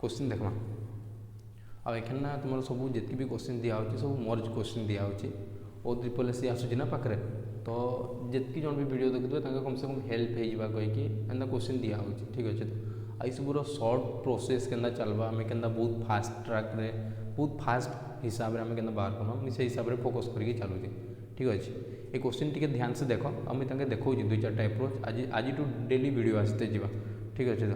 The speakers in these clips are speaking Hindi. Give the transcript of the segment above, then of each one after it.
क्वेश्चन देखमा आखिर ना तुम सब जी भी क्वेश्चन दिया सब मर्ज क्वेश्चन दिया ओ ट्रिपल एस आसूँ ना पाखे तो जितकी जन भी वीडियो देखुए कम से कम हेल्प होगा कहीकि एंता क्वेश्चन दिया ठीक अच्छे तो आई सबूर सर्ट प्रोसेस के चलवा आम के बहुत फास्ट ट्रैक रे बहुत फास्ट हिसाब से आम के बाहर करमा से हिसाब से फोकस करके चलुचे ठीक अच्छे ये क्वेश्चन टी ध्यान से देख आम देखो 2-4 एप्रोच आज टू डेली वीडियो आसते जा ठीक अच्छे तो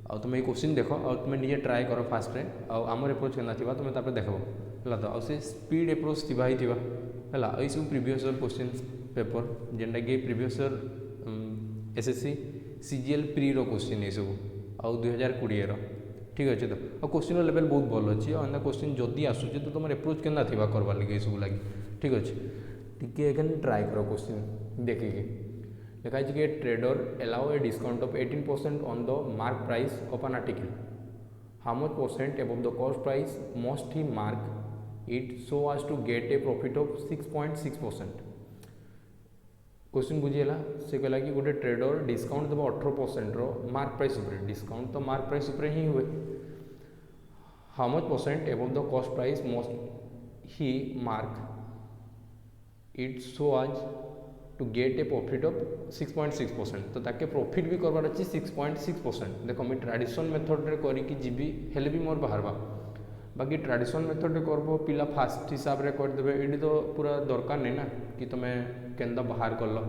आ तुम ये क्वेश्चन देख और तुम निजे ट्राए कर फास्ट रे आमर एप्रोच के तुम तापर देख है तो आउ स्पीड एप्रोच थी है ये सब प्रीवियस क्वेश्चन पेपर जेनटा कि प्रीवियस एसएससी सीजीएल प्री रो क्वेश्चन ये सब आउ 2020 ठीक अच्छे तो और क्वेश्चन लेवल बहुत भल अच्छी और क्वेश्चन जदि आसूँ तो तुम एप्रोच के करवार लगे सब लगे ठीक अच्छे टी ट्राए कर क्वेश्चन देखिए लिखाई कि trader allow a discount of 18% on the mark price of an article how much percent above the cost price must he mark it so as to get a profit of 6.6%। Question बुझीगला से कहला कि गोटे ट्रेडर डिस्काउंट देव 18% रो मार्क प्राइस उपर डिस्काउंट तो मार्क प्राइस उपर ही हुए how much percent above the cost price must he mark it so as to get a profit of 6.6% तो ताके प्रॉफिट भी करवार अच्छी 6.6%। देखो मुझे ट्रेडिशन मेथड रे करिकी जीवी हेले भी मोर बाहरवा बाकी ट्रेडिशन मेथड रे करबो पिला फास्ट हिसाब रे कर देबे एडी तो पूरा दरकार नहीं ना कि तुम्हें केंदा बाहर कर लो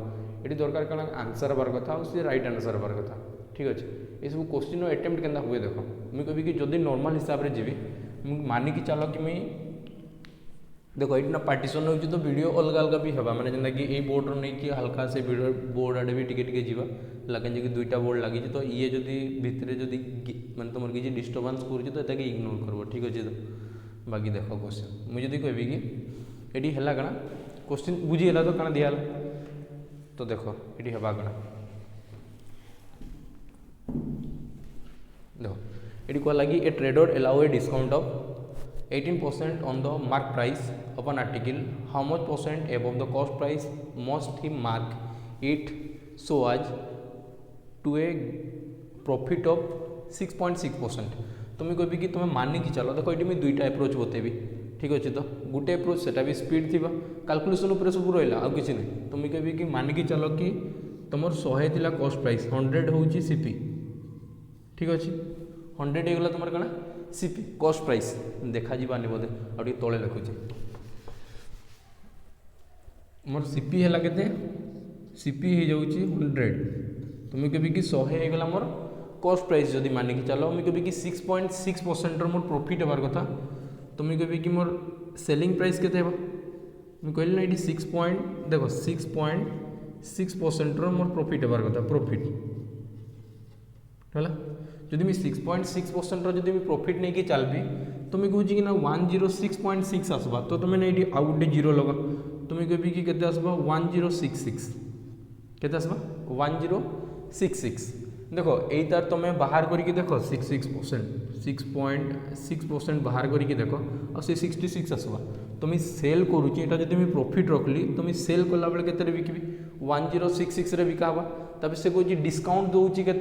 एडी दरकार कला आंसर बार कथा और से राइट आंसर बार कथा ठीक अच्छे ये सब क्वेश्चन अटेम्प्ट केंदा हुए देखो मुझे कहबी कि जदि नॉर्मल हिसाब रे जीवी मानिकी चलो कि मुई देखो ये पार्टीशन हो तो वीडियो अलग अलग भी हवा माने जेंदा कि बोर्ड रो नहीं कि हल्का से वीडियो बोर्ड आड़े भी टिके जीवा लगे कि 2टा बोर्ड लगी तो ये जदि भितर जदि माने तुम किसी डिस्टर्बांस कर तो इग्नोर करबो ठीक अच्छे तो बाकी देखो क्वेश्चन मुझे जदि कहबी कि ये है कण क्वेश्चन बुझीगला तो कण दिया तो देखो ये हवा कण देखो ये कह लगी ए trader allow a discount of 18% on the mark price of an article how much percent above the cost price must he mark it so as to a profit of 6.6%। तुम्हें कहबी कि तुम्हें मानी कि चलो देखो ये 2टा एप्रोच बतेबी ठीक अच्छे तो गोटे एप्रोच सेटा भी स्पीड थी कैलकुलेशन उपर सब रहा आ कि नहीं तुम्हें कहबी कि मानिकी चलो कि तुम 100 थिला कॉस्ट प्राइस 100 हूँ सीपी ठीक अच्छे 100 होगा तुम कण सीपी कॉस्ट प्राइस देखा जानी बोधे और तले लिखुचे मोर सीपी है के सीपी हो जाऊँगी 100 तुम्हें कभी कि 100 होगा मोर कॉस्ट प्राइस जदि मानिकी चलो मुझे कभी कि 6.6% मोर प्रॉफिट हबार कथा तुम्हें कभी कि मोर सेलिंग प्राइस के मुझे कहली ना ये 6 देखो 6.6% मोर प्रॉफिट हबार कथा प्रॉफिट है जदि 6.6% जदि प्रॉफिट नहीं कि चलबी तो मुझे कहूँ कि ना 106.6 आसवा तो तुम्हें ये आउ गोटे जीरो लगा तुम्हें कहबी कि केते आसवा 1066 केते आसवा 1066 देखो यही तार तुम्हें बाहर करके देखो 6.6% बाहर करके देखो और से 66 आसवा तुम्हें सेल करुच्ची यहाँ जब मुझे प्रॉफिट रखली तुम्हें सेल कला बेले केते बिकबी 1066 रे बिका हवा तब से कौन डिस्काउंट दूसरी के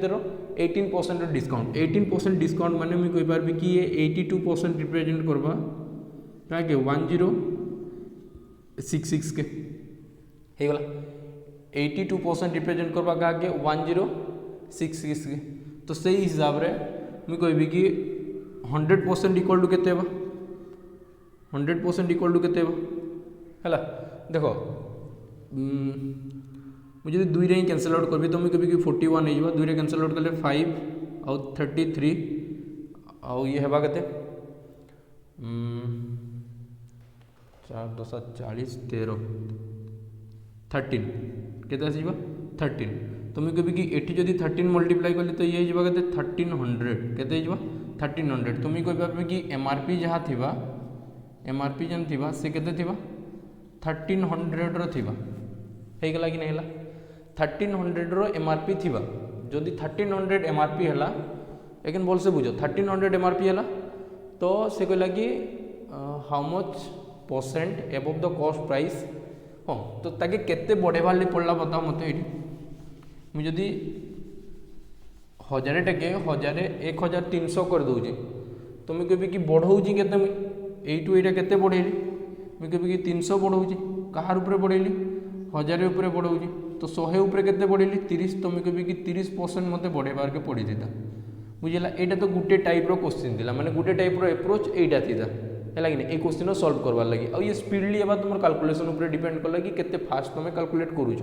18% डिस्काउंट 18% डिस्काउंट माने मुझे कही पार्बी कि ये 82% रिप्रेजेंट करवा क्या 1066 के होगला 82% रिप्रेजेंट करवा क्या 1066 के तो सही हिसाब रे मुझे कही कि 100% इक्वल टू केते 100% इक्वल टू केते है देखो मुझे 2 रे ही कैंसल आउट करबी तो मुझे कभी 41 हो 2 रे कैंसल आउट कले 5 आउ 33 आउ ये हेबा केते 4 10 40 13 13 केते आसीबा 13 तो मुझे कभी कि एठी जदि 13 मल्टीप्लाई कले तो ये होइबा केते 1300 केते होइबा 1300 तो मुझे कहि पाबे कि एमआरपी जहाँ थिबा एमआरपी जन थिबा से केते थिबा 1300 रो थिबा हेगला कि नहीं हला 1300 रो एमआरपी थिबा जदि 1300 एमआरपी है लेकिन बोल से बुझो 1300 एमआरपी है तो से कहला कि how much percent above the cost price हाँ तो ताके केते बढ़ेबार पड़ला बताओ मत ये मुझे 1000 टेके 1000 1300 कर दूचे तो मुझे कहबी कि बढ़ाऊँगी केते मुई एइटू एटा केते बढ़ेली मुझे कहबी कि 300 बढ़ाऊँगी कहार उपरे बढ़ेली 1000 उपरे बढ़ाऊँगी तो 100 उपरे केते बढ़ेली 30 तो मुझे कहबी कि 30% मते बढ़ेबार के पड़ी थी बुझला एटा तो गुटे टाइप रो क्वेश्चन थिला माने गुटे टाइप रो अप्रोच एटा थिला है कि ए क्वेश्चन सॉल्व करवार लगी आ ये स्पीडली एबा तुम कैलकुलेशन ऊपर डिपेंड करला कि केते फास्ट तुम कैलकुलेट करूछ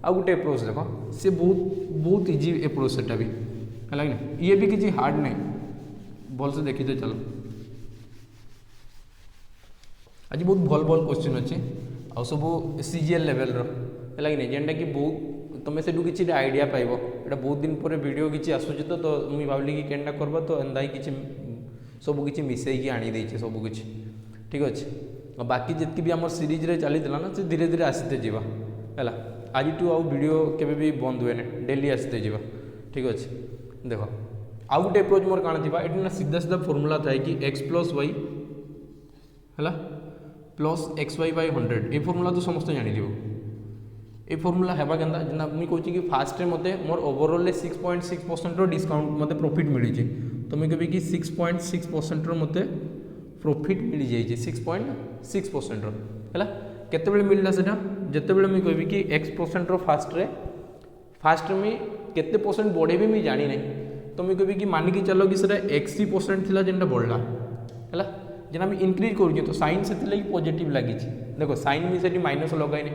आ गुटे अप्रोच देखो से बहुत इजी अप्रोच सेटा भी है कि ये भी किसी हार्ड नहीं भल से देखी तो चलो आज बहुत भल क्वेश्चन अच्छे आ सब सीजीएल लेवल रो है कि जेनटा कि बहुत तुम से किसी आइडिया पाइब एटा बहुत दिन पर वीडियो किसी आसूची तो मुझे भाविली कि केनटा करबा तो एंदा किसी सबकि मिसैकी आनी देचे सबकि ठीक अच्छे बाकी जितकी भी आम सीरीज रे चली ना से धीरे धीरे आसते जावा है आज टू आउ वीडियो केबे भी बंद हुए डेली आसते जावा ठीक अच्छे देख आउ गोटे अप्रोच मोर काण थी ये ना सीधा सीधा फॉर्मूला था कि x प्लस वाई है प्लस एक्स वाई बाय 100 ये फॉर्मूला तो समस्त जानी ये फॉर्मूला है क्या मुझे कहूँ कि फास्ट मत मोर ओवरऑल 6.6% डिस्काउंट मत प्रॉफिट मिली तो मुझे कभी कि 6.6% मत प्रॉफिट मिल जाइए 6.6% है केते मिलला सेटा जिते बड़े मुझे कहबी कि x% फास्ट में केते परसेंट बढ़े भी मुझे जानी नहीं तो मुझे कहबी कि मानिकी चलो कि सेटा 80% थिला जेनटा बढ़ला है जेना मैं इंक्रीज करूँ तो साइन से लगी पॉजिटिव लगी देखो साइन में से माइनस लगाइने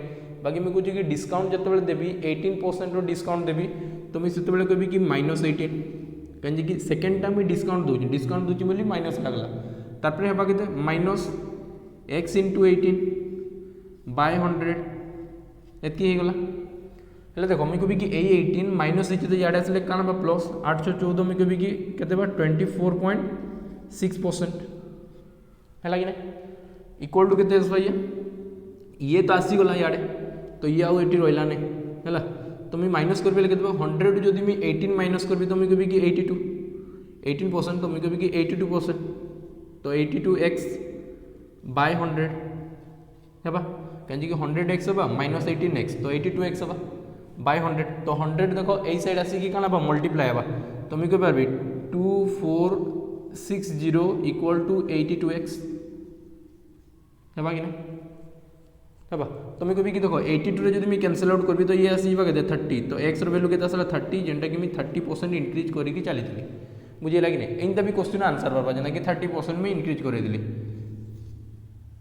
बाकी मुझे कहूँ कि डिस्काउंट जिते देवी 18% डिस्काउंट देवी तो मुझे से कहबी कि -18 कहीं कि सेकेंड टाइम डिस्काउंट दूसरी बोली माइनस लगला तापर हेबा केते -x × 18 बाय 100 एतकी हो गला हेले देखो मुझे कहबी कि 18 माइनस तो याडे आसले काना प्लस 814 मुझे कहबी कि केते 24.6% है कि इक्वल टू केते आसबा ये तो आसीगला याडे तो ये आउ एटी रहा नहीं है तो मुझे माइनस कर 100 जो मुझे 18 माइनस करी तो मुझे कहबी कि 82 18% तो मुझे कहबी कि 82% तो 82x बाय 100 है कहीं 100x है -18x तो 82x है बाय 100 तो 100 देखो यही साइड आसिक कौन हम मल्टीप्लाई है तो मुझे कही 2460 इक्वल टू 82x है कि ना है तो मुझे कभी देखो 82 जो मुझे कैनसल आउट करी तो ये आसवा के 30 तो एक्स वैल्यू के 30 जेनटा कि 30% इंक्रीज करके चली बुझे लगे नहीं इनता भी क्वेश्चन आंसर पार्बा जेना कि 30% में इंक्रीज कर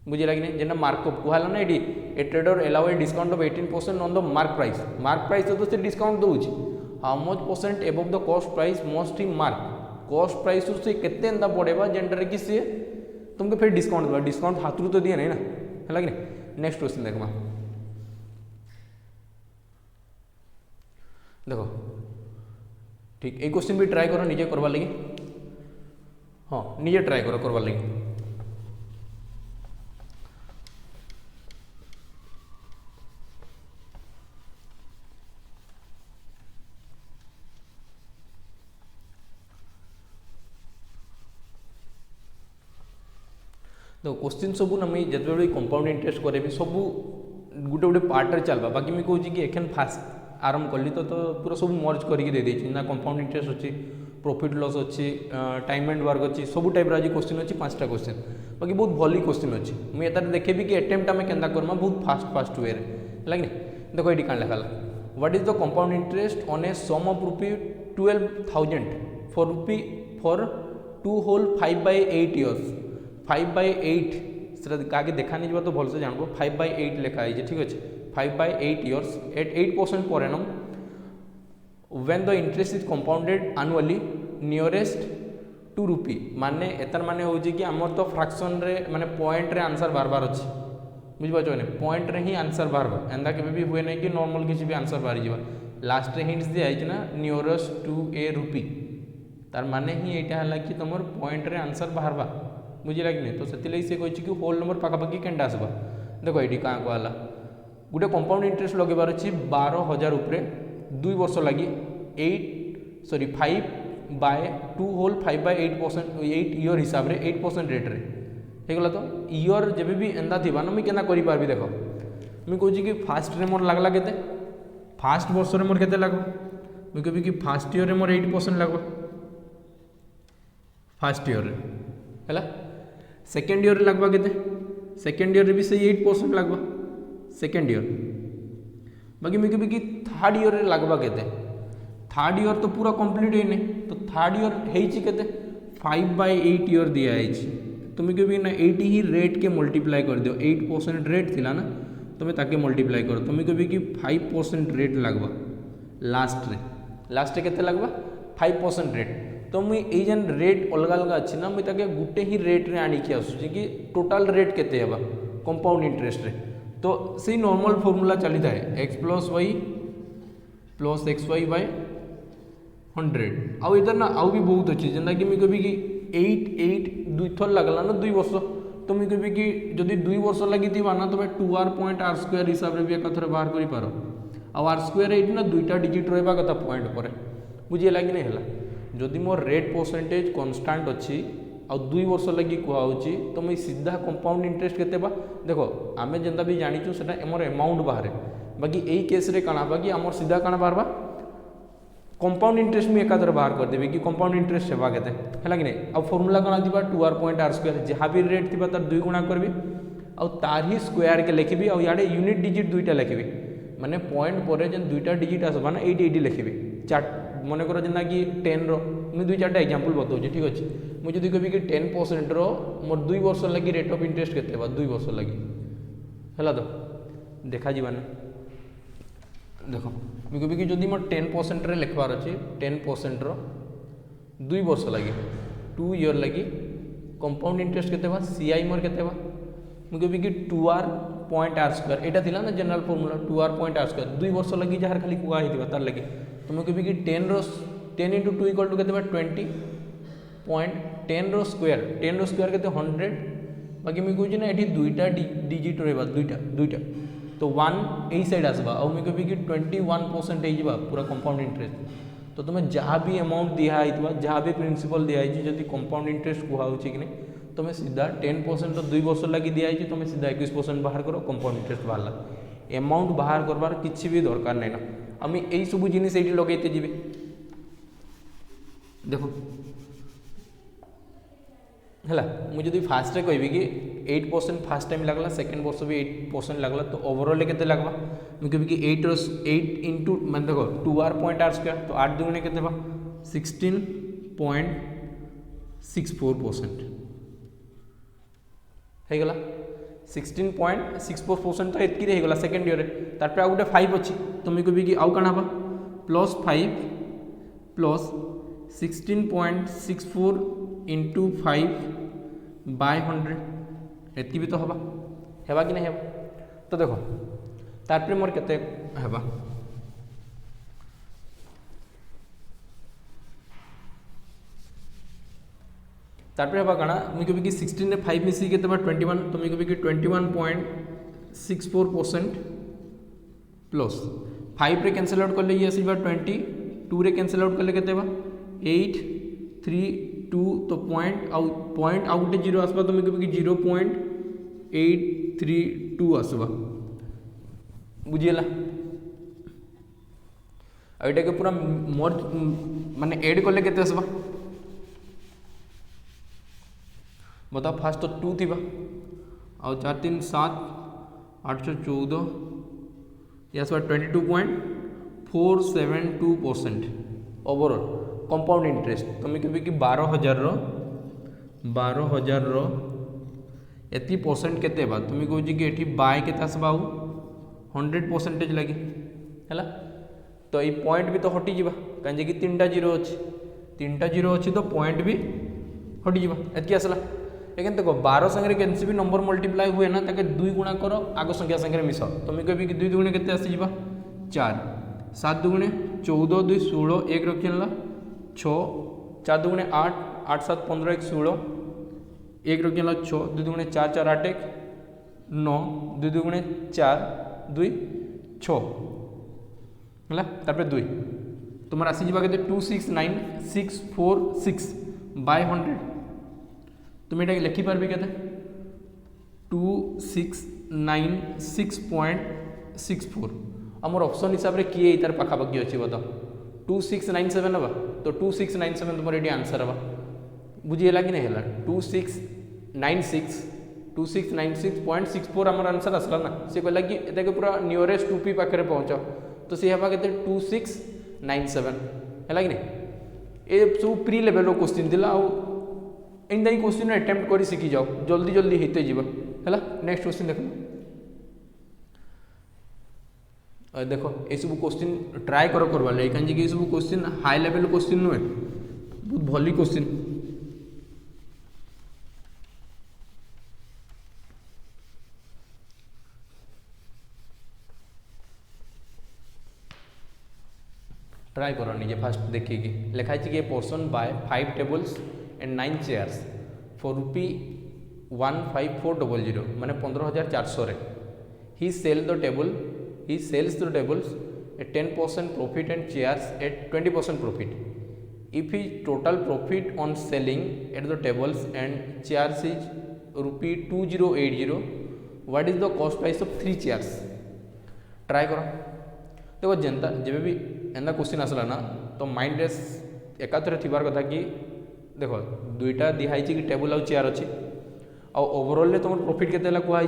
बुझे लगे जेना मार्कअप कहला ना ये ए trader allow A discount of 18% on the mark price तो से डिस्काउंट दूसरी how much percent above the cost price must he mark cost price से केते एंदा बढ़ेबा जेनटा कि सी तुमको फिर डिस्काउंट देवा डिस्काउंट हाथ तो दिए नहीं ना है कि नहीं नेक्स्ट क्वेश्चन देखमा देखो ठीक ये क्वेश्चन भी ट्राई करो निजे करवा लगी हाँ निजे ट्राई करो करवा लगी देखो क्वेश्चन सब ना मुझे जिते कंपाउंड इंटरेस्ट करेबी सब गोटे गोटे पार्ट चलवा बाकी मुझे कहूँ कि एखन फास्ट आरंभ कली तो पूरा सब मर्ज करके दे देछि ना कंपाउंड इंटरेस्ट अच्छी प्रॉफिट लॉस अच्छी टाइम एंड वर्क अच्छी सब टाइप आज क्वेश्चन अच्छी 5टा क्वेश्चन बाकी बहुत भली क्वेश्चन अच्छी मुझे एतार देखेबी कि अटेम्प्ट आम केन्ता करमा बहुत फास्ट वे है कि देखो ये कौन लिखा what is the compound interest on a sum of ₹12,000 for 2 whole 5/8 years 5/8 से देखा नहीं तो भलसे जानब 5/8 लिखा है ठीक अच्छे 5/8 years at 8% per annum when the interest is compounded annually nearest to rupee माने एतार माने हो कि आमर तो फ्रैक्शन रे माने पॉइंट रे आंसर बार बार अच्छे बुझिपार ना पॉइंट रे ही आंसर बार एंदा केबे भी हुए नहीं कि नॉर्मल किसी भी आंसर बाहरी जावा लास्ट रे हिंट्स दिया है ना नियरेस्ट टू ए रुपी तार माने ही एटा हला कि तुम पॉइंट रे आंसर बाहरबा बुझे कि नहीं तो से सी कही कि होल नंबर पाखापाखि केनटा आसबा देखो ये क्या कहला गोटे कंपाउंड इंटरेस्ट लगेबार अच्छी 12,000 उपरे 2 वर्ष लगी 5/2 होल 5/8% 8 इयर हिसाब रे 8% रेट रे होगला तो इयर जब भी एंदा थी ना मुझे केना करि पारबी देखो मुझे कहूँ कि फास्ट रे मोर लगला केते फास्ट वर्ष रे मोर केते लागो मुझे कभी कि फास्ट ईयर मोर 8% लगवा फास्ट ईयर है सेकेंड ईयर लगवा के सेकेंड ईयर भी सही 8% लगवा सेकेंड ईयर बाकी मुझे कभी कि थर्ड ईयर लगवा के थर्ड ईयर तो पूरा कंप्लीट ही नहीं तो थर्ड ईयर है 5/8 ईयर दिया है तुम कभी ना 80 ही रेट के मल्टीप्लाई कर दियो 8% रेट थिला ना तुम्हें ताके मल्टीप्लाई कर तुम्हें कभी कि 5% रेट लगवा लास्ट के लगवा 5% रेट तो मुई ये जेन रेट अलग अलग अच्छी ना मुई ताके गुटे ही रेट रे आनी की आसुची कि टोटाल रेट केते हेबा कंपाउंड इंटरेस्ट रे तो सही नॉर्मल फॉर्मूला चली था x + y + xy/100 आउ इधर ना आउ भी बहुत अच्छी जेनता कि मुई कभी कि 8 दुई थर लगला ना 2 वर्ष तो मुझे कभी कि जदि 2 वर्ष लगी ना तो 2r/r² हिसाब से भी एक थोड़े बाहर कर पार r² ये ना 2टा डिजिट रहा कथा पॉइंट पर बुझीला कि नहीं है जदि मोर रेट परसेंटेज कन्स्टांट अच्छी आ 2 वर्ष लगी कहुच्छी तो मुझे सीधा कंपाउंड इंटरेस्ट केते बा देखो आमे जेंता भी जानिचु सेटा हमर अमाउंट बाहर बाकी यही केस रे काना बाकी हमर सीधा काना बाहर कंपाउंड इंटरेस्ट में एकाधर बाहर कर देवी कि कंपाउंड इंटरेस्ट सेवा केते है कि नहीं अब फॉर्मूला कौन दिबा 2r/r² जहाँ भी रेट थी तार 2 गुणा करबी आ तार ही स्क्वायर के लिखी और याडे यूनिट डिजिट 2टा लिखी माने पॉइंट पर जेन 2टा डिजिट आसबा ना 80 लिखी चार मन कर जेना कि 10 मुझे 2-4टा एग्जांपल बताऊँ ठीक अच्छे मुझे जब कभी कि 10% मोर 2 वर्ष लगी रेट ऑफ इंटरेस्ट केते बा 2 वर्ष लगी है तो देखा जीवा ना देख मुझे कभी कि जदि मोर 10% रे लिखबार अच्छे 10% 2 वर्ष लगी 2 ईयर लगी कंपाउंड इंटरेस्ट केते बा CI मोर केते बा मुझे कभी कि 2r/r² एटा थिला ना जनरल फॉर्मूला 2r/r² 2 वर्ष लगी जहाँ खाली कुआ ही तार लगी तो मुझे कभी कि 10 × 2 = केते बा 20 पॉइंट 10 केते 100 बाकी मुझे कहूँ ना ये 2टा डिजिट रहा 2टा तो 1 यही साइड आसबा और मुझे कभी कि 21% हो पूरा कंपाउंड इंटरेस्ट तो तुम्हें जहाँ भी अमाउंट दिखाई जहाँ भी प्रिंसिपल दिखाई जब कंपाउंड इंटरेस्ट कहूँ कि नहीं तुम सीधा 10% 2 वर्ष लगी दिखाई तुम सीधा 21% बाहर करो कंपाउंड इंटरेस्ट बाहर अमाउंट बाहर करबार किसी भी दरकार नहीं ना आम यही सब जिनिस ये लगेते जी देखो है मुझे फास्ट कहबी कि 8% फास्ट टाइम लगला सेकेंड वर्ष भी 8% लगला तो ओवरऑल केते लगवा मुझे कहबी कि 8 इंटू मान देखो 2r/r² तो 8 दुगुणे केते बा 16.64% है गला 16.64% तो एतकी रे गला सेकेंड ईयर तार पे आ गोटे 5 अच्छी तो मुझे कहबी कि आउ काना बा +5 + 16.64 × 5/100 एतकी भी तो हेबा कि नहीं हेबा तो देखो तार पे मोर केते हेबा तार पे हेबा काना मुझे कहबी कि 16 रे 5 मिसी केते बा 21 तो मुझे कहबी कि 21.64% प्लस 5 रे कैंसिल आउट कर ले ये आसीबा 20 2 रे कैंसिल आउट कर ले केते बा 8 3 2 तो पॉइंट आउ गोटे 0 आसबा तो मुझे कहबी कि 0.832 आसबा बुझीला एटा के पूरा मोर माने ऐड करले केते आसबा बताओ फास्ट तो 2 थी और 4 3 7 814 या 22.472% ओवरऑल कंपाउंड इंटरेस्ट तुम कभी कि 12,000 एति परसेंट केते बा तुम कहूँ कि ये बाय के आसबा 100% लगे है तो ये पॉइंट भी तो हटी जा कहीं कि 3टा 0 अच्छी तो पॉइंट भी हटी जा एतकी आसला लेकिन देखो 12 संगे कैसे भी नंबर मल्टीप्लाई हुए ना ताके 2 गुणा करो आग संख्या संगे मिस तुम कभी कि 2 दुगुणे केते आसी 4 7 दुगुणे 14 2 16 1 रखी 6 4 दुगुणे 8 8 7 15 1 16 1 रखी 6 2 दुगुणे 4 4 8 1 9 2 दुगुणे 4 2 6 है तापर 2 तुम आसी जा 269,646/100 तुम ये लिखिपार के 2696.64 आमर ऑप्शन हिसाब से किए तार पाखापाखि अच्छी बताओ 2697 हवा तो 2697 तुम ये आंसर हवा बुझीगला कि नहीं है 2696.64 आम आंसर आसला ना सी कहला कि एटा पूरा नियरेस्ट 2p पाखे पहुँच तो सी हवा के 2697 है कि नहीं ये सब प्री लेवल क्वेश्चन थी एंता ही क्वेश्चन अटेम्प्ट कर शिखी जाओ जल्दी जल्दी होते जीव है नेक्स्ट क्वेश्चन देख देख ये सब क्वेश्चन ट्राए कर करवार लगे कहीं ये सब क्वेश्चन हाई लेवल क्वेश्चन नुहे बहुत भली क्वेश्चन ट्राए कर निजे फास्ट देखिए लिखाई कि person buy 5 tables and 9 chairs for ₹15400 माने 15400 रे he sells the tables at 10% profit and chairs at 20% profit if his total profit on selling at the tables and chairs is ₹2080 what is the cost price of 3 chairs try करो देखो जेनता जब भी एंता क्वेश्चन आसला ना तो माइंड रे एकाथरे थिबार कथा कि देखो दुईटा दिखाई कि टेबल आउ चेयर अच्छी आउ ओवरऑल तुम प्रॉफिट केते कहई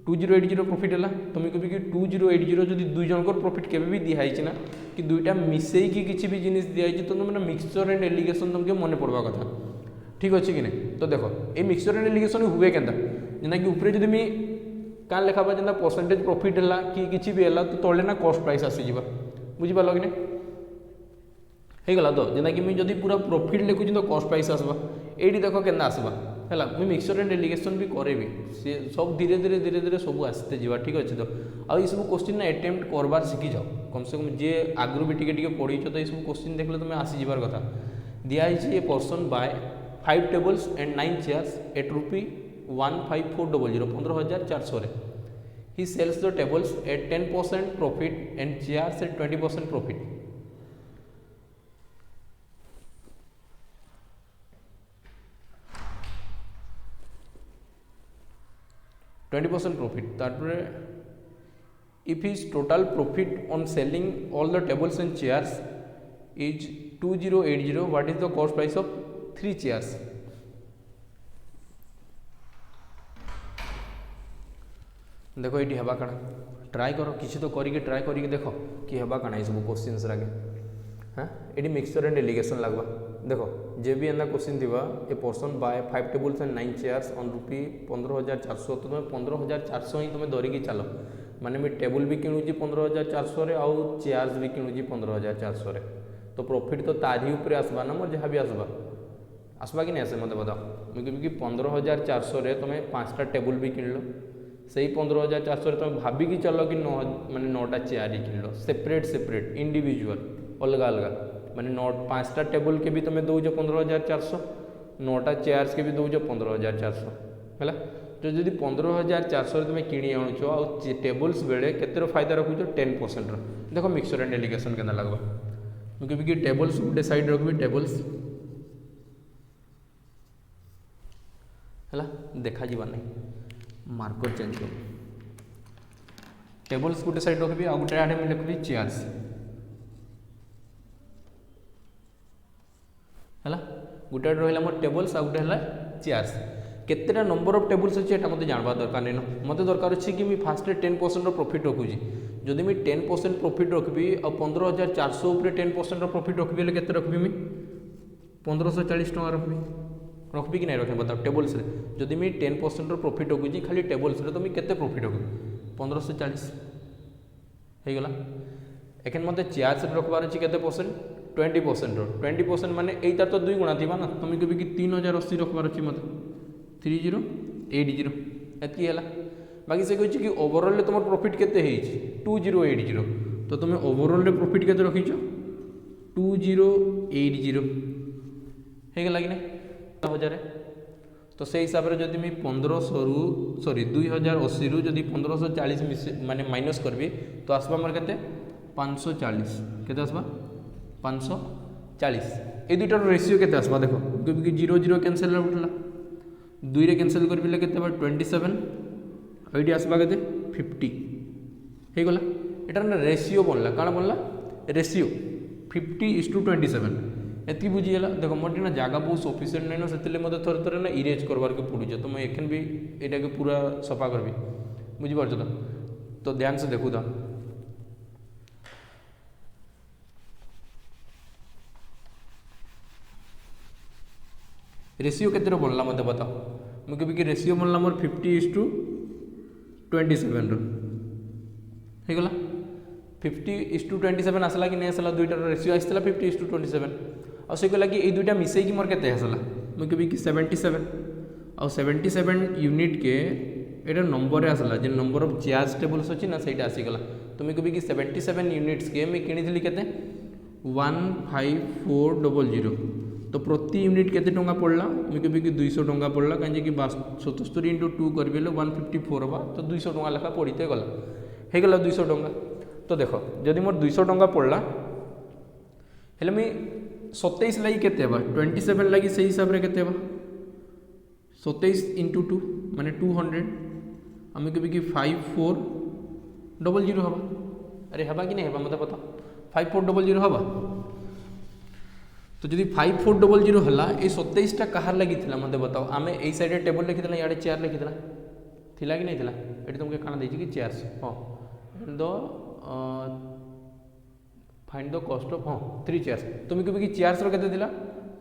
2080 प्रॉफिट है तुम कभी कि 2080 जब दुई जनकर प्रॉफिट केवे भी दिखाई ना कि दुईटा मिसई कि किसी भी जिनिस दिखाई तो तुम मिक्सचर एंड एलिगेशन तुमके मन पड़वा कथा ठीक अच्छे कि नहीं तो देखो ये मिक्सचर एंड एलिगेशन हुए के जेना कि ऊपर जब क्या लिखा हुआ जेना परसेंटेज प्रॉफिट है कि किसी भी है तो तले ना कॉस्ट प्राइस आसीज बुझिपार कि नहीं होगला तो जेना कि मुझे पूरा प्रॉफिट लिखुची तो कॉस्ट प्राइस आसवा ये देख के आसवा है मुझे मिक्सचर एंड एलिगेशन भी करेबी सी सब धीरे धीरे सब आसते जा ठीक अच्छे तो आई सब क्वेश्चन ना अटेम्प्ट करवार शिखी जाओ कम से कम जे आगु भी टे पढ़ी तो ये सब क्वेश्चन देखले तुम आसीजार कथा दिखाई a person buy 5 tables and 9 chairs at ₹15400 15400 रे he sells the tables at 10% profit and chairs at 20% profit 20% profit तारपरे if his total profit on selling all the tables and chairs is 2080 what is the cost price of 3 chairs देखो ये हवा कण ट्राए करो किसी तो करके ट्राए करके देखो कि हवा कण ये सब क्वेश्चन आगे हाँ ये मिक्सचर एंड एलिगेशन लगवा देखो जे भी एंदा क्वेश्चन दिवा ए person buy 5 tables and 9 chairs on ₹15400 तो तुम 15400 ही तुम धरिकी चलो माने मैं टेबल भी किणुची 15400 रे आउ चेयर्स भी किणुची 15400 रे तो प्रॉफिट तो तारी ऊपर आसबा ना मोर जहाँ भी आसबा कि नहीं आसे मत बताओ मुझे कि 15400 रे तुम 5टा टेबल भी किणल से 15400 तुम भाविकी चलो कि 9टा चेयर ही किणल सेपरेट इंडिविजुअल अलग अलग माने 5टा टेबल के भी तुम्हें दौज 15400 9टा चेयर्स के भी दौज 15400 है तो जब 15400 तुम किणी आणुच आ टेबल्स बेले केतर फायदा रखुच 10% देखो मिक्सचर एंड एलिगेशन के लगवा मुझे टेबल्स गोटे साइड रखी टेबल्स है देखा नहीं मार्कर चेंज कर टेबल्स गोटे साइड रखी आ गोटे आड़े मुझे लिखी चेयर्स है गोटे रहा मोर टेबल्स आ गोटे है चेयर्स केतेटा नंबर ऑफ टेबल्स अच्छे मत जानवा दरकार नहीं मत दरकार अच्छे कि फास्ट 10% प्रॉफिट रखुची जदि मुझे 10% प्रॉफिट रखी आ 15400 उपर 10% प्रॉफिट रखी के रखी मुझे 1540 टଙ୍କା रखी कि नहीं रखी बताओ टेबल्स जदि मुझे 10% प्रॉफिट रखुची खाली टेबल्स तो मुझे केते प्रॉफिट रखी 1540 होगला एखन मत चेयर्स रखबार अच्छी केते परसेंट 20% माने एटार तो 2 गुणा थी ना तुम कभी कि 3080 रखबार अच्छी मत 3080 एति है बाकी से कही कि ओवरऑल तुम प्रॉफिट केते 2080 तो तुम ओवरऑल प्रॉफिट केते रखीच 2080 होगला कि नहीं 1000 तो से हिसाब से जब मैं 1500 रु सॉरी 2080 रु जब 1540 माने माइनस करबी तो आसबा मोर केते 540 केते आसबा 540 ये दुटार रेशियो केते आसबा देखो क्योंकि 0 कैंसल उठला 2 रे कैंसल कर बिले केते 27 आईडी आसबा केते 50 हे गला एटार ना रेशियो बनला काना बनला रेशियो 50:27 एति बुझीगला। देख मोर ना जगह बहुत सफिसीयंट नहीं ना से मत थोड़े थोड़े ना इरेज करवार के पड़ुचे तो मैं एखन भी यहाँ के पूरा सफा करबी बुझीपार तो ध्यान से देखू था रेशियो केते बनला मत बताओ मुझे भी कि रेशियो बनला मोर 50:27 होगला 50:27 आसला कि नहीं आसला दुईटार रेशियो आसला 50:27 और से कहला कि ये दुईटा मिसेकी मोर केते आसला मुझे भी कि 77 और 77 यूनिट के एटा नंबर आसला जे नंबर ऑफ चार्ज टेबल्स अच्छी ना सहीटा आसीगला तो मुझे भी कि 77 यूनिट्स के मैं किनी केते 15400 तो प्रति यूनिट केते टंका पड़ला मुझे भी कि 200 टंका पड़ला कहीं कि 77 × 2 करें 154 हाँ तो 200 टंका लेखा पड़ते गला होगला 200 टंका तो देख जदि मोर 200 टंका पड़ला हेले मुई 27 लगी केते हेबा 27 लगी से हिसाब रे केते हेबा 27 × 2 माने 200 आम कभी कि 5400 हवा अरे हवा कि नहीं हवा मतलब पता 5400 हवा तो जब 5400 है ये 27टा कहार लगी मत बताओ आम यही साइड टेबल लिखी इे चेयर लिखी थिला कि नहीं थिला ये तुमके काना देछि कि चेयर्स हाँ the find the cost of हाँ 3 चेयर्स तुम कभी कि चेयर्स केते थिला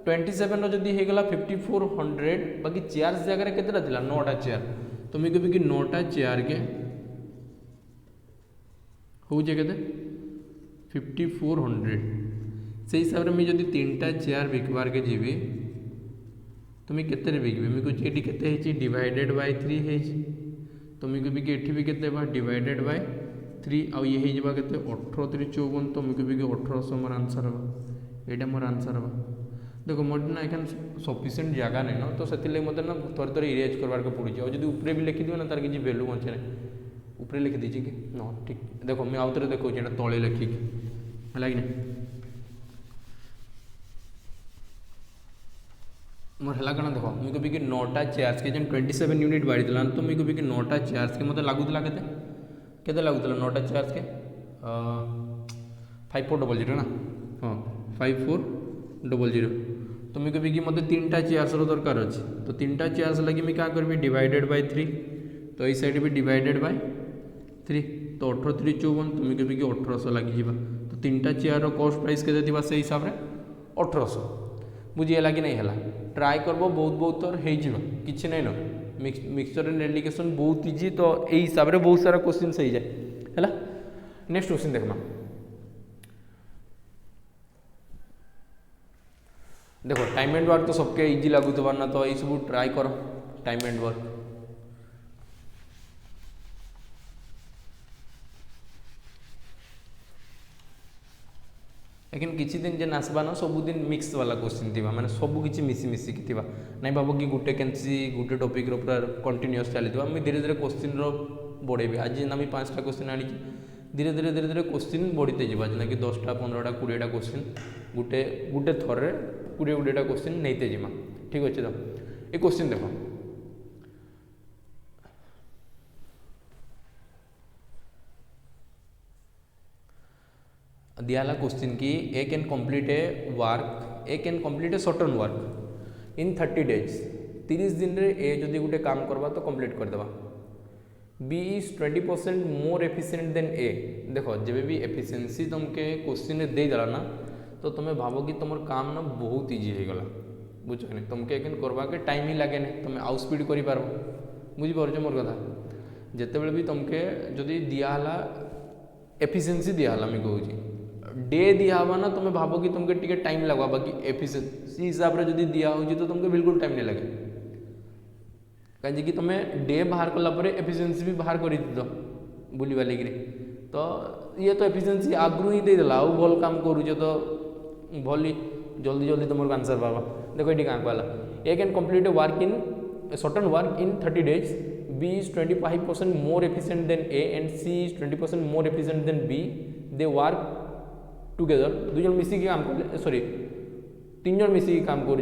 27 जदि होगला 5400 बाकी चेयर्स जगह केतेटा थिला 9टा चेयर तुम कभी कि 9टा चेयर के होचे केते 5400 से हिसाब से मुझे 3टा चेयर बिकबार के जीवी तुम्हें केते बिकबी मुझे कुछ ये केते डिवाइडेड बाय 3 है तो मुझे भी एठी भी केते डिवाइडेड बाय 3 आउ ये हो केते 18 3 54 तो मुझे भी 1800 मोर आंसर हम यहाँ मोर आंसर हम देखो मोर ना एखान सफिसीयंट जगह नहीं ना तो से मतलब ना थोड़े थोड़े इरेज करवार के पड़े और जब ऊपर भी लिखी ना तार किसी वैल्यू बचे ना ऊपर लिखी दीजिए कि नो ठीक देखो मैं आउ थे देखो तले लिखिकी है कि नहीं मोर है कण देख मुझे कभी कि 9टा चेयर्स के 27 यूनिट बाड़ी तो मुझे कभी कि 9टा चेयर्स के मतलब लगुला केते लगुला 9टा चेयर्स के 5400 ना हाँ 5400 तो मुझे कभी कि मतलब 3टा चेयर्स दरकार अच्छे तो 3टा चेयर्स लगी मुझे क्या करी डिवाइडेड बाय 3 तो ये साइड भी डिवाइडेड बाय 3 तो 18 3 54 तो मुझे कभी कि 1800 लगी तो 3टा चेयर कॉस्ट प्राइस के से हिसाब से 1800 बुझीगला कि नहीं है ट्राए करब बहुत बहुत थर हो कि नहीं न मिक्सचर एंड एप्लिकेशन बहुत इजी तो यही हिसाब से बहुत सारा क्वेश्चन हो जाए है नेक्स्ट क्वेश्चन देखना देखो टाइम एंड वर्क तो सबके इजी लगुवा ना तो ये सब ट्राए कर टाइम एंड वर्क लेकिन किसी दिन जेन आसबा ना सबुदिन मिक्स वाला क्वेश्चन थी मैंने सबू किसी मिसी मिसिकी थी नहीं भाव कि गोटे कैंसी गोटे टॉपिक पूरा कंटिन्यूअस चली मुझे धीरे धीरे क्वेश्चन बढ़ेबी आज ना 5टा क्वेश्चन आनी धीरे धीरे धीरे धीरे क्वेश्चन बढ़ते जा कि 10टा 15टा 20टा क्वेश्चन गोटे गोटे थर 20-20टा क्वेश्चन नहीं जीमा ठीक अच्छे तो ये क्वेश्चन देख दियाला क्वेश्चन की A can complete a certain work in 30 days 30 दिन रे ए जदि गोटे काम करवा तो कंप्लीट करदेवा B is 20% more efficient than A देखो जब भी एफिशिएंसी तुमके क्वेश्चन दे देला ना तो तुम्हें भावो कि तुम काम ना बहुत इजी हो गला बुझ नहीं तुमके एखन करवा के टाइम ही लगे नहीं तुम आउ स्पीड कर बुझीपार मोर कथा जिते भी तुमके जदि दिहला एफिशिएंसी दिहला मैं कहूँ डे दिहवा ना तुम्हें भाव कि तुमके टिके टाइम लगवा बाकी एफिशिएंसी हिसाब से जब दिया हो तो तुमके बिल्कुल टाइम नहीं लगे कहीं कि तुम्हें डे बाहर कलापर एफिशिएंसी भी बाहर कर बुलवा लगे तो ये तो एफिशिएंसी आगु ही देदेला आउ भल काम करुचे तो भली जल्दी जल्दी तुम आंसर पावा देखो ये क्या कहला A can complete a work in certain work in 30 days B is 25% more efficient than A and C is 20% more efficient than B they work together दुजन मिसिकी काम कले सॉरी 3 जन मिसिकी काम कर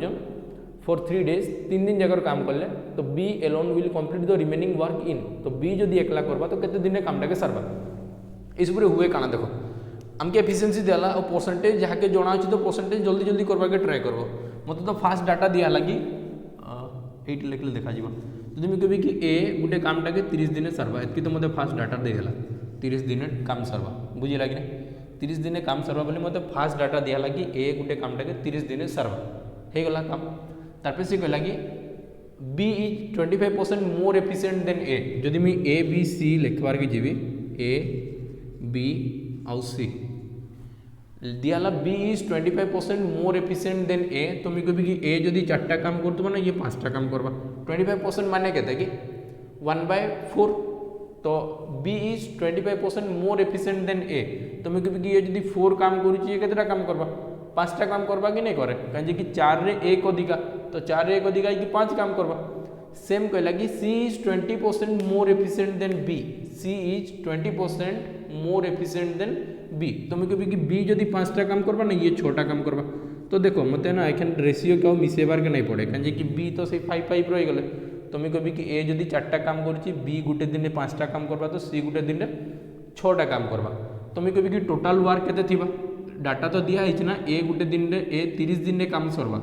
फॉर 3 डेज 3 दिन जगह काम कले तो B alone will complete the remaining work in तो बी जदि एकला करवा तो केते दिन कामटा के सारबा इस पूरे हुए काना देखो आमके एफिशिएंसी दिला और परसेंटेज जहाँ के जना अच्छे तो परसेंटेज जल्दी जल्दी करवा के ट्राए करब मत तो फास्ट डाटा दिया लगी ये लिखले देखा जी मुझे कभी कि ए गोटे कामटा के 30 दिन सरवा एतकी तो मतलब फास्ट डाटा देला 30 दिन काम सरवा बुझे लगे 30 दिन काम सरवा बोले मतलब फास्ट डाटा दिया लगी ए गोटे कामटा के 30 दिन सरवा हो गला काम तार से कहला कि B is 25% more efficient than A जदि मुझे ए बी सी लिखबार के जीवी ए बी आउ सी दियाला B is 25% more efficient than A तो मुझे कभी कि ए जदि 4टा काम करतबा ना ये 5टा काम करबा 25% माने केते कि 1/4 तो B is 25% more efficient than A तो मुझे कभी कि ये जदि 4 काम करूची ये केतेटा काम करबा 5टा काम करबा कि नहीं करे कहीं कि 4 रे 1 अधिका तो 4 रे 1 अधिका कि 5 काम करबा सेम कहला कि C is 20% more efficient than B C is 20% more efficient than B तो मुझे कभी कि बी जदि 5टा काम करबा ना ये 6टा काम करबा तो देखो मत ना एखन रेशियो क्या मिसेबार के नहीं पड़े कहीं कि बी तो से 5 रही गले तो मुझे कभी कि ए जदि 4टा काम करुच्ची बी गोटे दिन में 5टा काम करबा तो सी गोटे दिन में 6टा काम करबा तो मुझे कभी कि टोटाल वर्क केते थिबा डाटा तो दिया है ना ए गोटे दिन में ए 30 दिन में काम सरवा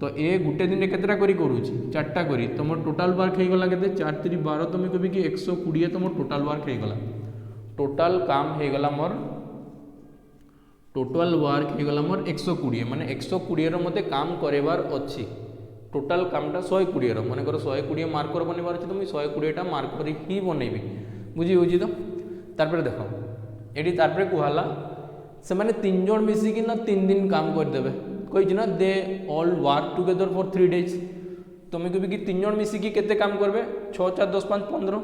तो ए गोटे दिन में केतेटा करी करूची 4टा करी तो मोर टोटाल वर्क हो गला केते 4 3 12 तो मुझे कभी कि 120 तो मोर टोटाल वर्क हो गला टोटाल काम हो गला मोर टोटाल वर्क हो गला मोर 120 माने 120 रो मते काम करेबार अछि टोटाल कामटा 120 रो माने कर 120 मार्कर बनेबार अछि तो मुई 120 टा मार्कर ही बनेबी बुझी होजी तो तार पर देखो एडी तार पर कुहाला से माने 3 जण मिसी कि ना 3 दिन काम कर देबे कहि ना they all work together for 3 days तो मैं कभी कि 3 जण मिसी कि केते काम करबे 6 4 10 5 15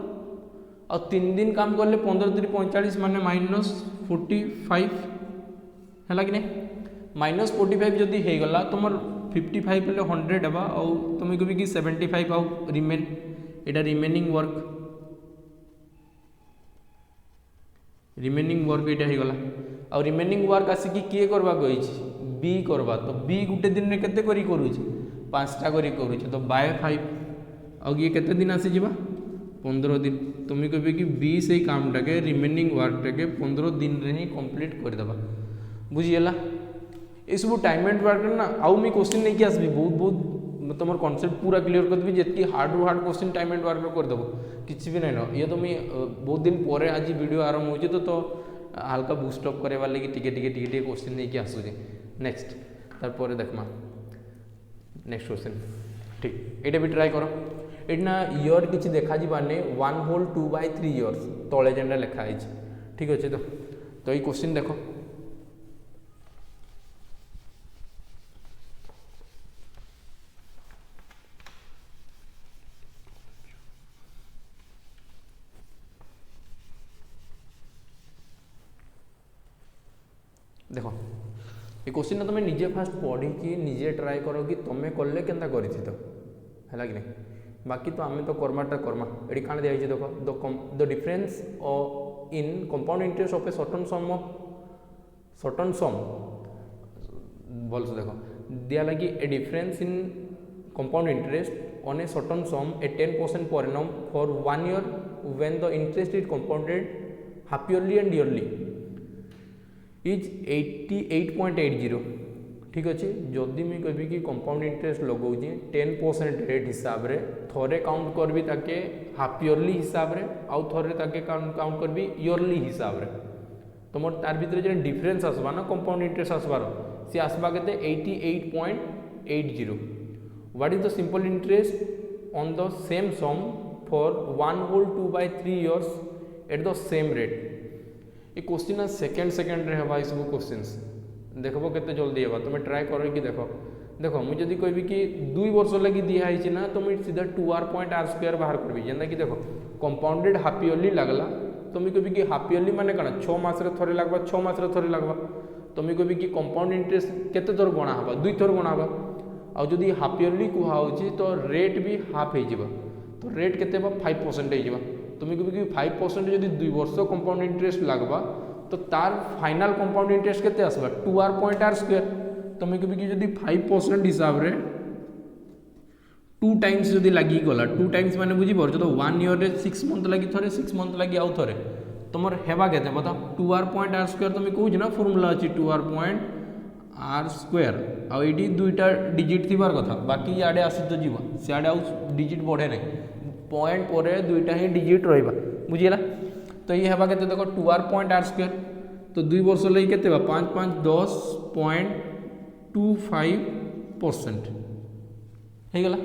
और 3 दिन काम करले 15 3 45 माने -45 है कि नहीं -45 जदि हो गला तो मोर 55 पहले 100 हेबा और तुम कभी कि 75 आउ रिमेन एटा रिमेनिंग वर्क एटा हो गला और रिमेनिंग वर्क आसिकी किए करबा गई बी करबा तो बी गुटे दिन में केते करी करूची 5टा करी करूची तो बाय 5 और ये केते दिन आसी जिबा 15 दिन तुम कभी कि बी से कामटा के रिमेनिंग वर्क के 15 दिन रे ही कंप्लीट कर देबा बुझीगला ये सब टाइम एंड वर्क ना आउ मी क्वेश्चन नहीं कि आसबी बहुत तुम कॉन्सेप्ट पूरा क्लियर कर देबी जेतकी hard question time and work कर देबो किछि भी नहीं न ये तो मैं बहुत दिन पर आज वीडियो आरंभ होची तो हल्का बूस्ट अप करे वाले कि टिके क्वेश्चन नहीं कि आसुची नेक्स्ट तार देखमा नेक्स्ट क्वेश्चन ठीक एटा भी ट्राई करो एटना ईयर किछि देखा जिबाने 1 होल 2/3 इयर्स तले जेंडा लिखा है ठीक अच्छे तो ये क्वेश्चन देखो देखो ये क्वेश्चन तुम निजे फास्ट पढ़ी कि निजे ट्राए कर कि तुम्हें कले के करी तो है कि नहीं बाकी तो आम तो कर्माटा कर्मा ये कण दिखाई देखो the difference in compound interest of a certain sum भल से देखो दिया लगी a difference in compound interest on a certain sum a 10% per annum for 1 year when the interest is compounded half yearly and yearly is 88.80 ठीक अच्छे जदि मुझे कहि कि कंपाउंड इंटरेस्ट लगाऊँ 10% रेट हिसाब रे थोड़े काउंट करबी ताके हाफ इयरली हिसाब रे आउ थोड़े ताके काउंट करबी इयरली हिसाब रे तो मोर तार भीतर जो डिफरेंस आसबा ना कंपाउंड इंटरेस्ट आसबार सी आसबा केते 88.80 what is the simple interest on the same sum for 1 whole 2/3 years at the same rate ये क्वेश्चन सेकेंड रे हवा सब क्वेश्चंस देखबो केते जल्दी हवा तुम ट्राई करो कि देखो मुझे जदि कहबी कि 2 वर्ष लगी दिखाई ना तो मुझे सीधा 2r.r² बाहर करबी जेना कि देखो कंपाउंडेड हाफ इयरली लगला तो मुझे कहबी कि हाफ इयरली माने कण 6 मास रे थोड़े लगबा 6 मास रे थोड़े लगबा तो मुझे कहबी कि कंपाउंड इंटरेस्ट केते थोर गणा हवा 2 थोर गणा हवा आ जदि हाफ इयरली कुहा होची तो रेट भी हाफ हो जिवो तो रेट केते बा 5% हो जिवो तुम कभी 5% जब 2 वर्ष कंपाउंड इंटरेस्ट लगवा तो तार फाइनल कंपाउंड इंटरेस्ट केते आसबा 2r.r² तुम कभी जब 5% हिसाब रे 2 टाइम्स जदि लगी गला 2 टाइम्स माने बुझी पार तो 1 ईयर रे 6 मंथ लगी थरे 6 मंथ लगी आउ थरे तुम हेबा के बता 2r.r² तुम कहूँ ना फॉर्मूला अच्छी 2r.r² आईटी दुईटा डिजिट थीबार कथा बाकी इे आसी तो जीव सियाड़े आउ डिजिट बढ़े ना पॉइंट पर दुईटा ही डिजिट रहा बुझीगला तो ये हेबा के देख 2r.r² तो 2 वर्ष लगे के 5 5 10.25% होगला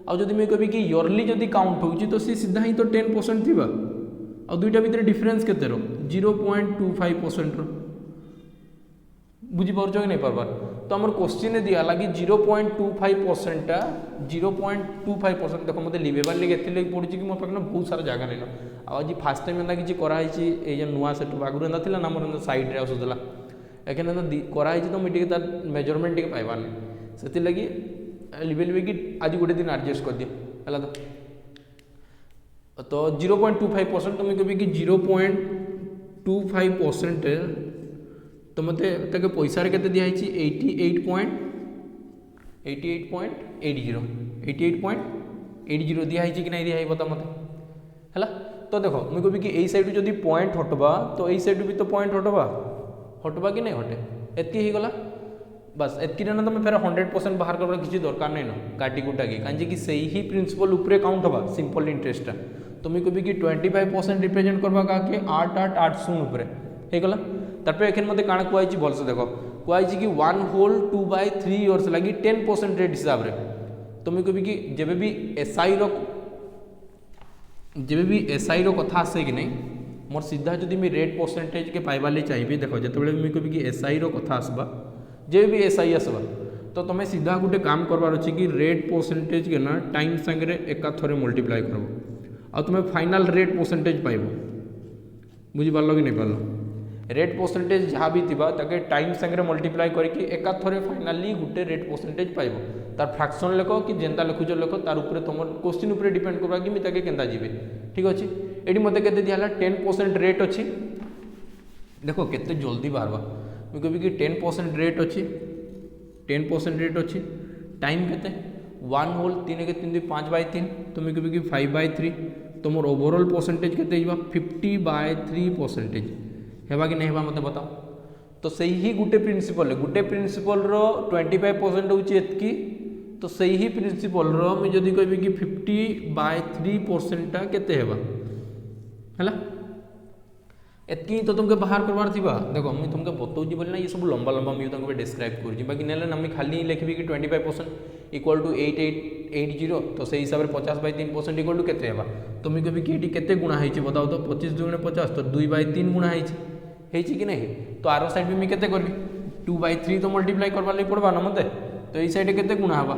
आउ जदि मुझे कहि कि इयरली जदि काउंट हो तो सी सीधा ही तो 10% थी आ दुईटा भितर डिफरेन्स के 0.25% बुझीपार कि नहीं पार्बार तो आम क्वेश्चन दिहला कि 0.25% 0.25% देख मत लिभेबार लगे एथि पड़ी कि मोर पाखे बहुत सारा जगह नहीं आज फास्ट टाइम एंता कि कराई नुआ सेटअप आगुरी एंता था ना मोर सैड्रे आसूला एखे कराई तो मुझे तार मेजरमेंट टे पाइबार नहीं से लगी लिभे लिभे कि आज गोटे दिन एडजस्ट कर दियो है तो 0.25% तो मुझे कभी कि 0.25% तो मत पैसा के दिखाई 88.80 दिखाई कि नहीं दिखाई बता मत है तो देख मुझे कभी कि यही सैड जब पॉइंट हटवा तो यही सैड भी तो पॉइंट हटवा कि नहीं हटे एतकी ही गला बस एतकी ना तुम फेर 100% बाहर करवार किसी दरकार नहीं ना काटी कुटा की कहीं कि सही ही प्रिंसिपल उपरे काउंट हवा सिंपल इंटरेस्टा तो मुझे कभी कि 25% रिप्रेजेंट करवा क्या 8.880 उपरे होगला तार एखे मत काण कहुई भलसे देख कहुई कि 1 होल 2/3 इयर्स लगी 10% रेट हिसाब से तो मुझे कभी कि जब भी एसआई कथा आसे कि नहीं मोर सीधा जब मैं रेट परसेंटेज के पाइबार चाहिए देख जो मुझे कभी कि एसआई कथा आसवा जे भी एसआई आसवा तो तुम्हें सीधा गोटे काम करवार अच्छे कि रेट परसेंटेज के ना टाइम संगे एका थरे मल्टीप्लाई कर आ तुम्हें फाइनल रेट परसेंटेज पाइब बुझीपार कि नहीं पार रेट परसेंटेज जहाँ भी थी टाइम संगे मल्टीप्लाई करके एका थरे फाइनाली गोटे रेट परसेंटेज पाइब तार फ्रैक्शन लेख कि जेनता लिखुच लेख तार उपरे तुम क्वेश्चन उपरे डिपेंड करवा कि मुझे केनता जीवे ठीक अच्छे ये मत के 10% रेट अच्छी देख केते जल्दी बाहर मुझे कभी कि 10% रेट अच्छी 10% रेट अच्छी टाइम के 1 होल 3 के 3 5/3 तो मुझे कभी कि 5/3 तो मोर ओवरऑल परसेंटेज के 50/3% हेबा कि नहीं हेबा मत बताओ तो सही ही गोटे प्रिंसिपल 25% हूँ एतकी तो सही ही प्रिंसिपल मुझे जब कहि कि 50/3% केते हेबा है एतकी तो तुमके बाहर करवार थी देखो मुझे तुमके बताऊँ बोले ना ये सब लंबा लंबा मुझे तुमको डिस्क्राइब करूँ बाकी ना मुझे खाली लिखी कि 25% इक्वल टू 8880 तो से हिसाब से 50/3% इक्वल टू केते हेबा तो मुझे कभी कि केते गुणा है बताओ तो 25 × 50 तो 2/3 गुणा है कि नहीं तो आर साइड भी मुझे केते करबी 2/3 तो मल्टीप्लाई करवा लगे पड़वा ना मत तो ये साइड केते गुणा हवा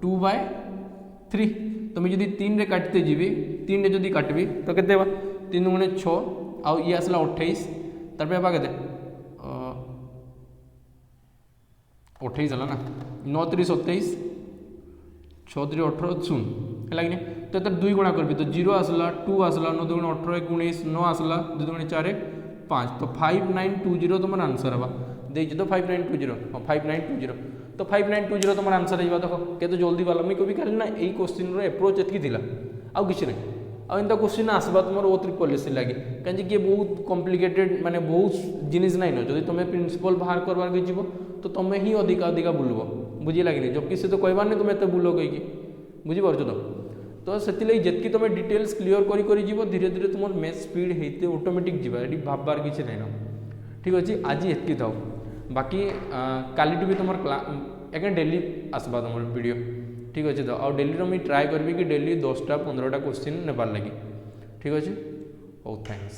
2/3 तो मुझे जब 3 रे काटते जीवी 3 रे जब काटबी तो केते हेबा 3 × 6 आउ ये आसला 28 तार हेबा केते 28 है ना 9 × 27 6 × 18 0 है कि तो ये 2 गुणा करबी तो 0 आसला 2 आसला 9 × 18 1 × 19 9 आसला 2 × 4 5 तो 5920 तुम आंसर हवा देखिए तो 5920 हाँ 5920 तो 5920 तुम आंसर है देखो केते जल्दी वाला मुझे कभी खाली ना यही क्वेश्चन एप्रोच एतकी थिला आउ किसी नहीं आंता क्वेश्चन आसवा तुम O3 लगे कहीं बहुत कॉम्प्लिकेटेड माने बहुत जिनिस ना जो तुम प्रिंसिपल बाहर करवार के जीव तो तुम्हें ही अधिका अधिका बुलब बुझे लगे जबकि से तो कहबार नहीं तुम एत बुल कहीं बुझीपार तो से जितकी तुम डिटेल्स क्लीयर करी जीव धीरे धीरे तुम मैथ स्पीड होते ऑटोमेटिक जीवा ये भाबार किसी नहीं ठीक अच्छे आज एतकी थाओ बाकी काली भी तुम एके डेली आसवा तुम वीडियो ठीक अच्छे तो आउ डेली मुझे ट्राए करी कि डेली 10टा 15टा क्वेश्चन नेबार लगे ठीक अच्छे ओ थैंक्स।